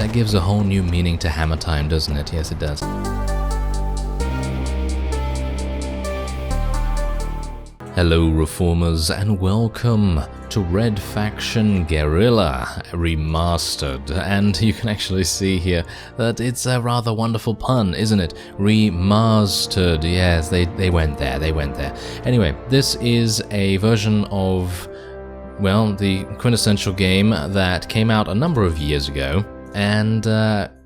that gives a whole new meaning to Hammer Time, doesn't it? Yes, it does. Hello Reformers and welcome to Red Faction Guerrilla Remastered, and you can actually see here that it's a rather wonderful pun, isn't it? Re-Mars-tered, yes, they went there. Anyway, this is a version of, well, the quintessential game that came out a number of years ago, and,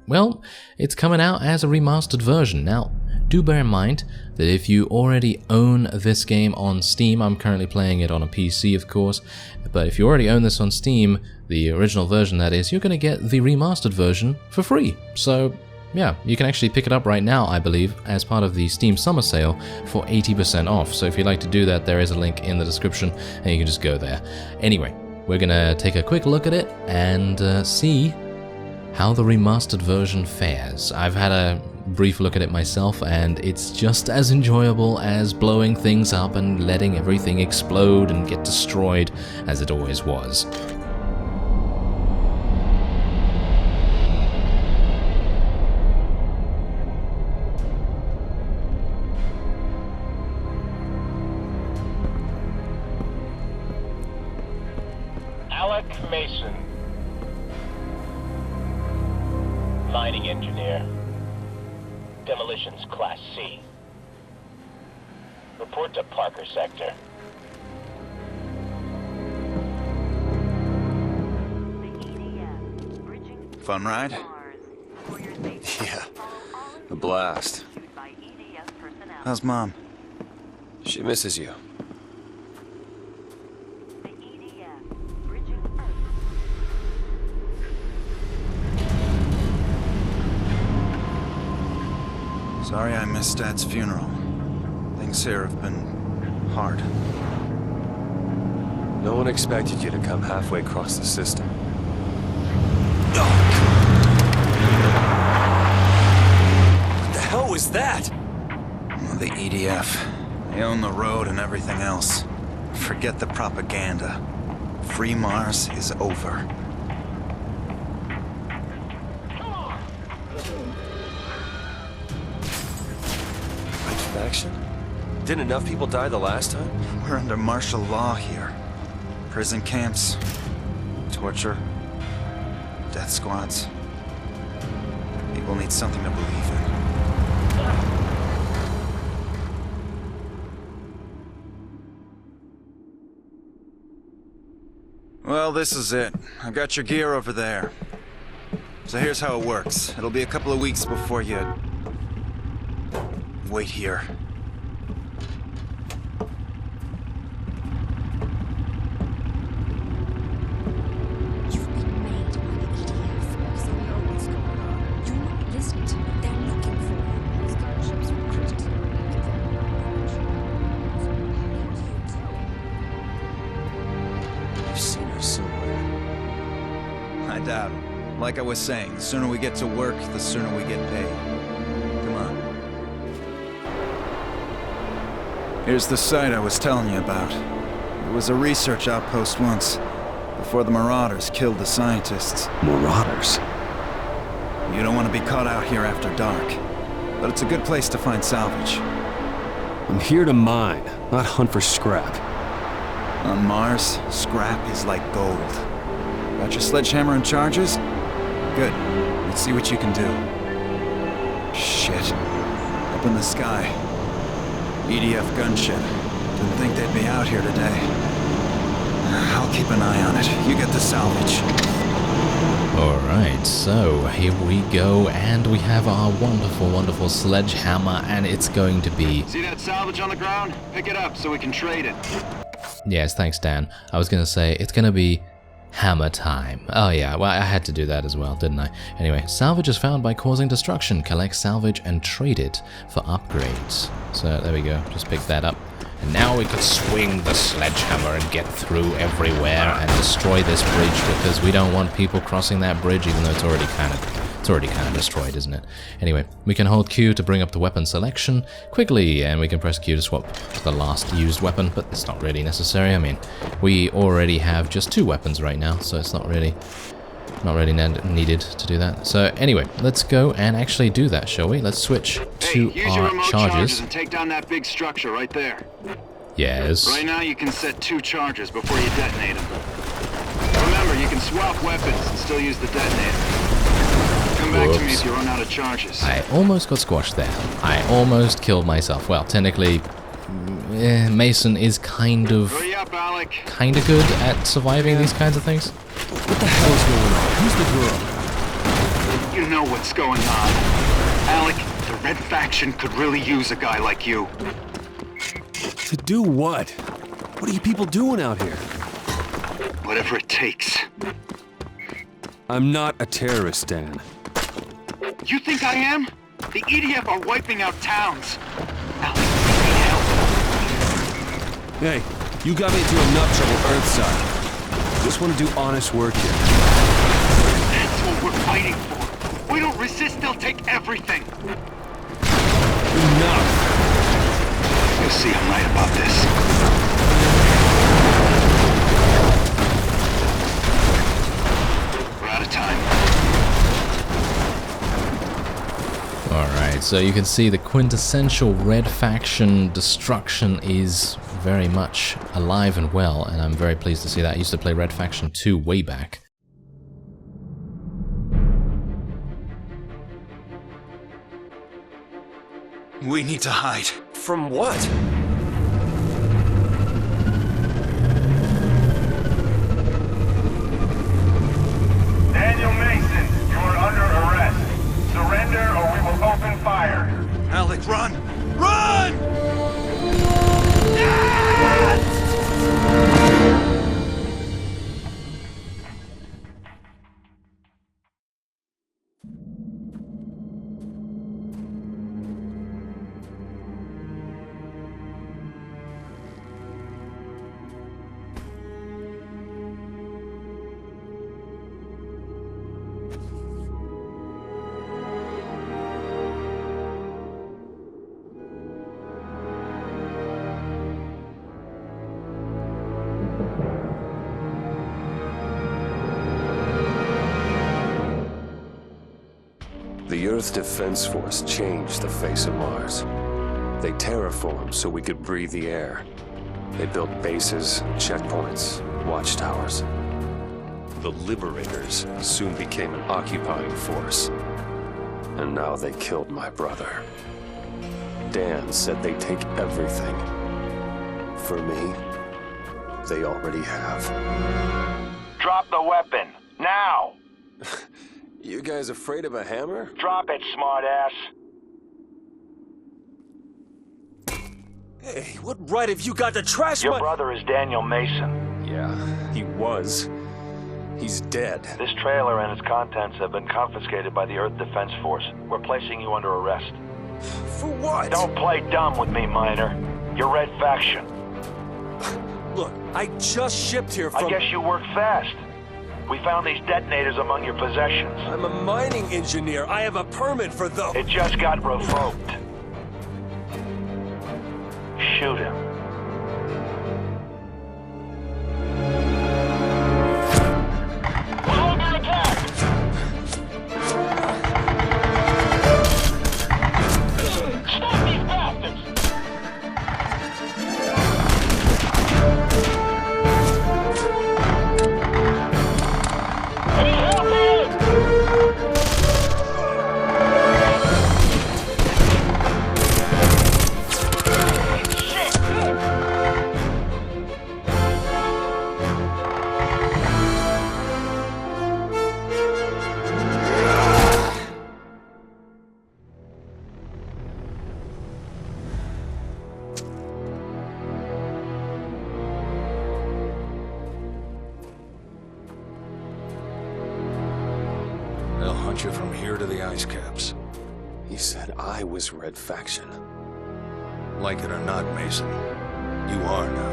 well, it's coming out as a remastered version. Now, do bear in mind that if you already own this game on Steam, I'm currently playing it on a PC of course, but if you already own this on Steam, the original version that is, you're going to get the remastered version for free. So yeah, you can actually pick it up right now, I believe, as part of the Steam Summer Sale for 80% off. So if you'd like to do that, there is a link in the description and you can just go there. Anyway, we're going to take a quick look at it and see how the remastered version fares. I've had a brief look at it myself, and it's just as enjoyable as blowing things up and letting everything explode and get destroyed as it always was. Alec Mason, mining engineer. Demolitions Class C. Report to Parker Sector. Fun ride? Yeah, a blast. How's Mom? She misses you. Sorry I missed Dad's funeral. Things here have been hard. No one expected you to come halfway across the system. What the hell was that? Well, the EDF. They own the road and everything else. Forget the propaganda. Free Mars is over. Faction? Didn't enough people die the last time? We're under martial law here. Prison camps, torture, death squads. People need something to believe in. Well, this is it. I've got your gear over there. So here's how it works. It'll be a couple of weeks before you... wait here. You've been made by the EDF, so you know what's going on. You're not listening to me. They're looking for you. These gunships were critical. I've seen her somewhere. I doubt it. Like I was saying, the sooner we get to work, the sooner we get paid. Come on. Here's the site I was telling you about. It was a research outpost once, before the Marauders killed the scientists. Marauders? You don't want to be caught out here after dark, but it's a good place to find salvage. I'm here to mine, not hunt for scrap. On Mars, scrap is like gold. Got your sledgehammer and charges? Good. Let's see what you can do. Shit. Up in the sky. EDF gunship. Didn't think they'd be out here today. I'll keep an eye on it. You get the salvage. Alright, so here we go, and we have our wonderful, wonderful sledgehammer, and it's going to be... See that salvage on the ground? Pick it up so we can trade it. Yes, thanks Dan. I was going to say, it's going to be Hammer Time. Oh yeah, well I had to do that as well, didn't I? Anyway, salvage is found by causing destruction. Collect salvage and trade it for upgrades. So there we go, just pick that up. And now we could swing the sledgehammer and get through everywhere and destroy this bridge, because we don't want people crossing that bridge, even though it's already kind of destroyed, isn't it? Anyway, we can hold Q to bring up the weapon selection quickly, and we can press Q to swap the last used weapon, but it's not really necessary. I mean, we already have just 2 weapons right now, so it's not really Not really needed to do that. So anyway, let's go and actually do that, shall we? Let's switch to Hey, use your our remote charges. and take down that big structure right there. Yes. Right now you can set 2 charges before you detonate them. Remember, you can swap weapons and still use the detonator. Come back to me Whoops. if you run out of charges. I almost got squashed there. I almost killed myself. Well, technically, Mason is kind of Hurry up, Alec. good at surviving these kinds of things. What the hell's going on? Who's the girl? You know what's going on. Alec, the Red Faction could really use a guy like you. To do what? What are you people doing out here? Whatever it takes. I'm not a terrorist, Dan. You think I am? The EDF are wiping out towns. Alec, we need help. Hey, you got me into enough trouble Earthside. Just want to do honest work here. That's what we're fighting for. We don't resist, they'll take everything. Enough! You'll see I'm right about this. We're out of time. Alright, so you can see the quintessential Red Faction destruction is very much alive and well, and I'm very pleased to see that. I used to play Red Faction 2 way back. We need to hide. From what? Daniel Mason, you are under arrest. Surrender or we will open fire. Alec, run! Run! The Earth Defense Force changed the face of Mars. They terraformed so we could breathe the air. They built bases, checkpoints, watchtowers. The Liberators soon became an occupying force. And now they killed my brother. Dan said they'd take everything. For me, they already have. Drop the weapon. Now! You guys afraid of a hammer? Drop it, smartass. Hey, what right have you got to trash Your my— brother is Daniel Mason. Yeah, he was. He's dead. This trailer and its contents have been confiscated by the Earth Defense Force. We're placing you under arrest. For what? Don't play dumb with me, Miner. You're Red Faction. Look, I just shipped here from— I guess you work fast. We found these detonators among your possessions. I'm a mining engineer. I have a permit for those. It just got revoked. Shoot him. We're under attack! Stop these bastards! Any help here? They'll hunt you from here to the ice caps. He said I was Red Faction. Like it or not, Mason, you are now.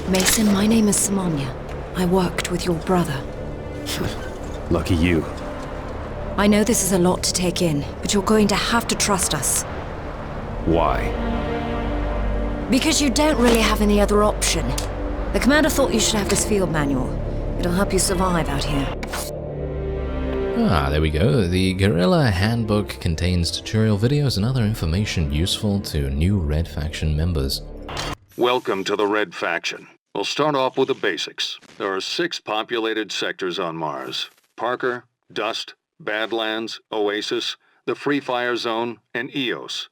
Mason, my name is Samanya. I worked with your brother. Lucky you. I know this is a lot to take in, but you're going to have to trust us. Why? Because you don't really have any other option. The commander thought you should have this field manual. It'll help you survive out here. Ah, there we go. The Guerrilla Handbook contains tutorial videos and other information useful to new Red Faction members. Welcome to the Red Faction. We'll start off with the basics. There are 6 populated sectors on Mars: Parker, Dust, Badlands, Oasis, the Free Fire Zone, and Eos,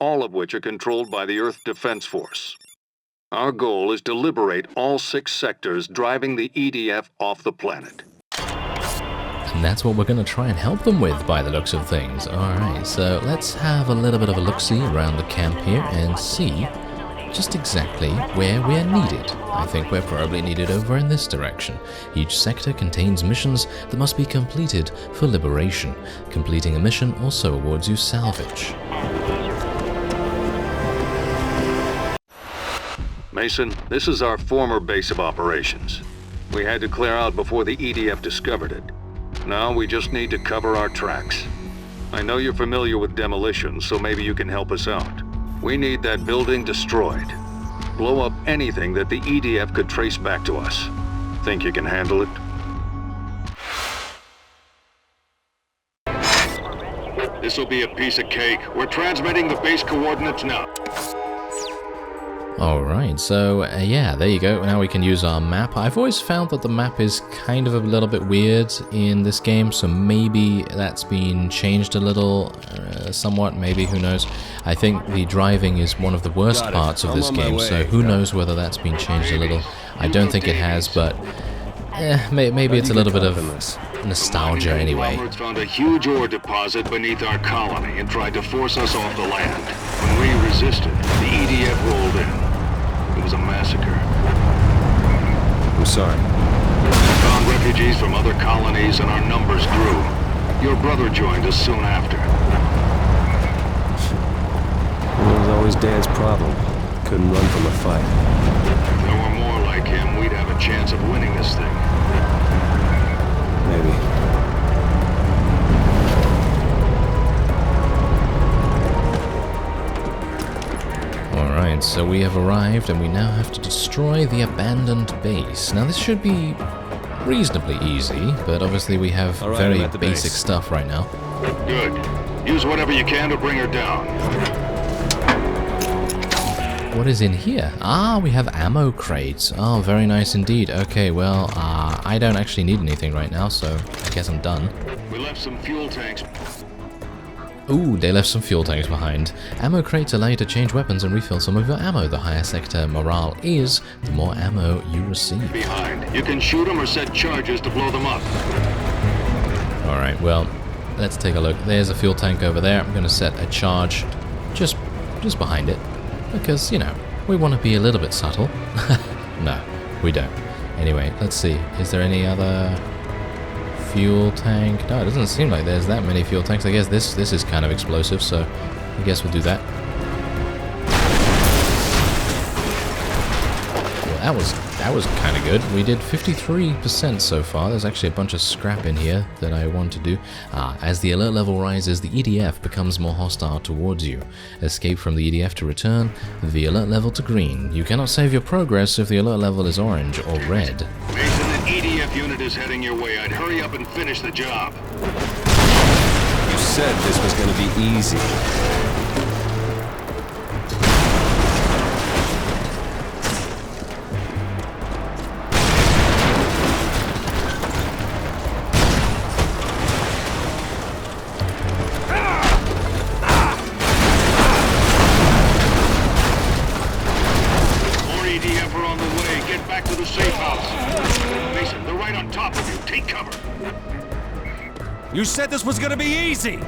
all of which are controlled by the Earth Defense Force. Our goal is to liberate all 6 sectors, driving the EDF off the planet. And that's what we're going to try and help them with by the looks of things. Alright, so let's have a little bit of a look-see around the camp here and see just exactly where we're needed. I think we're probably needed over in this direction. Each sector contains missions that must be completed for liberation. Completing a mission also awards you salvage. Mason, this is our former base of operations. We had to clear out before the EDF discovered it. Now we just need to cover our tracks. I know you're familiar with demolition, so maybe you can help us out. We need that building destroyed. Blow up anything that the EDF could trace back to us. Think you can handle it? This'll be a piece of cake. We're transmitting the base coordinates now. Alright, so yeah, there you go. Now we can use our map. I've always found that the map is kind of a little bit weird in this game, so maybe that's been changed a little, somewhat, maybe, who knows. I think the driving is one of the worst parts of this game, so who knows whether that's been changed a little. I don't think it has, but maybe it's a little bit of nostalgia anyway. Found a huge ore deposit beneath our colony and tried to force us off the land. When we resisted, the EDF rolled in. It was a massacre. I'm sorry. We found refugees from other colonies and our numbers grew. Your brother joined us soon after. It was always Dad's problem. Couldn't run from a fight. If there were more like him, we'd have a chance of winning this thing. Maybe. Alright, so we have arrived and we now have to destroy the abandoned base. Now this should be reasonably easy, but obviously we have very basic stuff right now. Good. Use whatever you can to bring her down. What is in here? Ah, we have ammo crates. Oh, very nice indeed. Okay, well, I don't actually need anything right now, so I guess I'm done. We left some fuel tanks. Ooh, they left some fuel tanks behind. Ammo crates allow you to change weapons and refill some of your ammo. The higher sector morale is, the more ammo you receive. Behind. You can shoot them or set charges to blow them up. Alright, well, let's take a look. There's a fuel tank over there. I'm going to set a charge just behind it. Because, you know, we want to be a little bit subtle. No, we don't. Anyway, let's see. Is there any other fuel tank? No, it doesn't seem like there's that many fuel tanks. I guess this is kind of explosive, so I guess we'll do that. Well, that was kind of good. We did 53% so far. There's actually a bunch of scrap in here that I want to do. As the alert level rises, the EDF becomes more hostile towards you. Escape from the EDF to return the alert level to green. You cannot save your progress if the alert level is orange or red. Mason, an EDF unit is heading your way. I'd hurry up and finish the job. You said this was going to be easy. You said this was gonna be easy!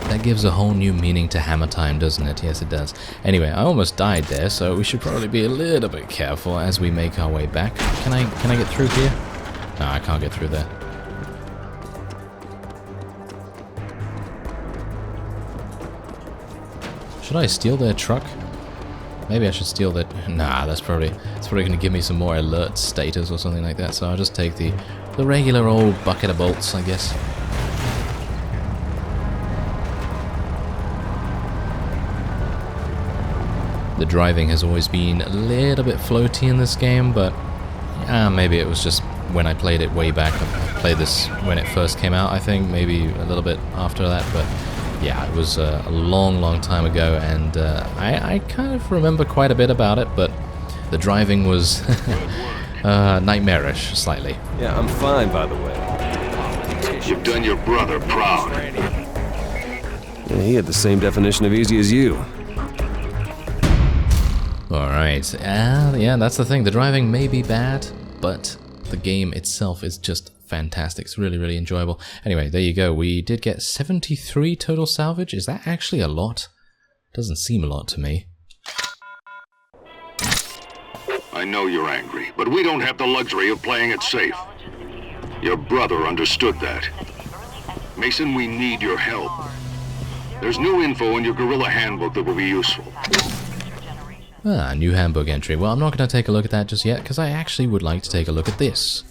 That gives a whole new meaning to hammer time, doesn't it? Yes, it does. Anyway, I almost died there, so we should probably be a little bit careful as we make our way back. Can I get through here? No, I can't get through there. Should I steal their truck? Maybe I should steal their... Nah, it's probably going to give me some more alert status or something like that, so I'll just take the regular old bucket of bolts, I guess. The driving has always been a little bit floaty in this game, but maybe it was just when I played it way back. I played this when it first came out, I think, maybe a little bit after that, but yeah, it was a long time ago, and I kind of remember quite a bit about it, but the driving was nightmarish, slightly. Yeah, I'm fine, by the way. You've done your brother proud. Yeah, he had the same definition of easy as you. Alright, yeah, that's the thing. The driving may be bad, but the game itself is just fantastic. It's really enjoyable. Anyway, there you go. We did get 73 total salvage. Is that actually a lot? Doesn't seem a lot to me. I know you're angry, but we don't have the luxury of playing it safe. Your brother understood that. Mason, we need your help. There's new info in your Guerrilla handbook that will be useful. New handbook entry. Well, I'm not going to take a look at that just yet, because I actually would like to take a look at this.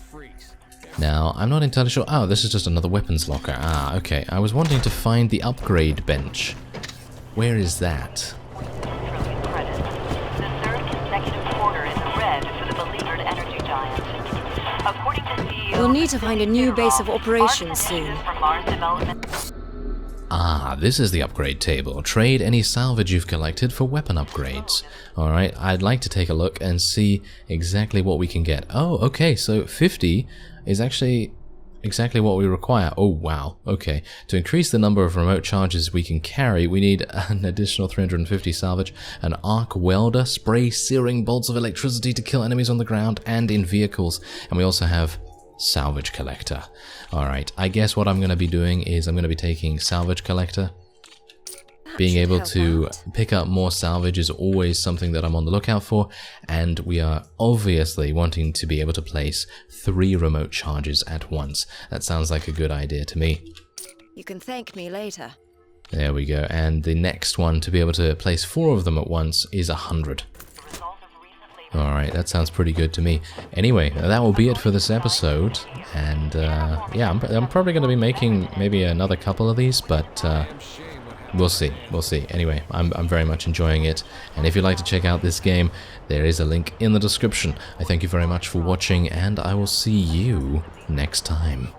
Now, I'm not entirely sure... Oh, this is just another weapons locker. Ah, okay. I was wanting to find the upgrade bench. Where is that? We'll need to find a new base of operations soon. Ah, this is the upgrade table. Trade any salvage you've collected for weapon upgrades. Alright, I'd like to take a look and see exactly what we can get. Oh, okay, so 50 is actually exactly what we require. Oh, wow. Okay, to increase the number of remote charges we can carry, we need an additional 350 salvage, an arc welder, spray searing bolts of electricity to kill enemies on the ground and in vehicles, and we also have salvage collector. Alright, I guess what I'm going to be doing is I'm going to be taking salvage collector. Being able to pick up more salvage is always something that I'm on the lookout for, and we are obviously wanting to be able to place 3 remote charges at once. That sounds like a good idea to me. You can thank me later. There we go, and the next one to be able to place 4 of them at once is 100. Alright, that sounds pretty good to me. Anyway, that will be it for this episode, and yeah, I'm probably going to be making maybe another couple of these, but we'll see. Anyway, I'm very much enjoying it, and if you'd like to check out this game, there is a link in the description. I thank you very much for watching, and I will see you next time.